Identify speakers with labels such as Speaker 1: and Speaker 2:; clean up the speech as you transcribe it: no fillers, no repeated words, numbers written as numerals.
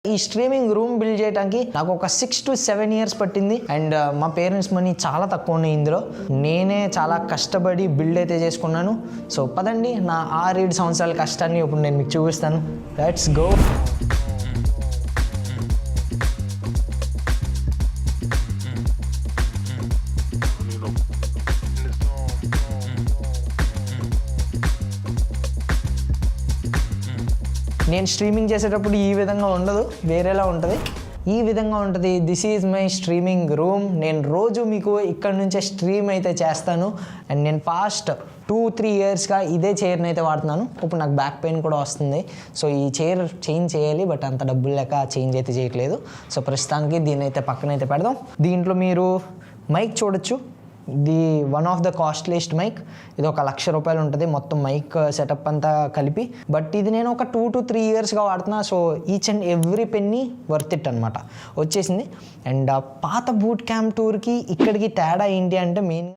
Speaker 1: ఈ streaming room build చేయడానికి నాకు ఒక 6 to 7 years పట్టింది. అండ్ మా పేరెంట్స్ మనీ చాలా తక్కువ ఉన్నాయి ఇందులో. నేనే చాలా కష్టపడి బిల్డ్ అయితే చేసుకున్నాను. సో పదండి, నా 6-7 సంవత్సరాల కష్టాన్ని ఇప్పుడు నేను మీకు చూపిస్తాను. Let's go. నేను స్ట్రీమింగ్ చేసేటప్పుడు ఈ విధంగా ఉండదు, వేరేలా ఉంటుంది. ఈ విధంగా ఉంటుంది. This is my streaming room. నేను రోజు మీకు ఇక్కడ నుంచే స్ట్రీమ్ అయితే చేస్తాను. అండ్ నేను పాస్ట్ 2-3 yearsగా ఇదే చైర్ని అయితే వాడుతున్నాను. ఇప్పుడు నాకు బ్యాక్ పెయిన్ కూడా వస్తుంది. సో ఈ చైర్ చేంజ్ చేయాలి, బట్ అంత డబ్బులు లేక చేంజ్ అయితే చేయట్లేదు. సో ప్రస్తుతానికి దీన్ని అయితే పక్కన అయితే పెడదాం. దీంట్లో మీరు మైక్ చూడొచ్చు. ఇది one of the costliest mic. ఇది ఒక ₹1,00,000 ఉంటుంది మొత్తం మైక్ సెటప్ అంతా కలిపి. బట్ ఇది నేను ఒక 2 to 3 yearsగా వాడుతున్నా. So each and every penny worth it అనమాట వచ్చేసింది. అండ్ పాత బూట్ క్యాంప్ టూర్కి ఇక్కడికి తేడా ఏంటి అంటే మెయిన్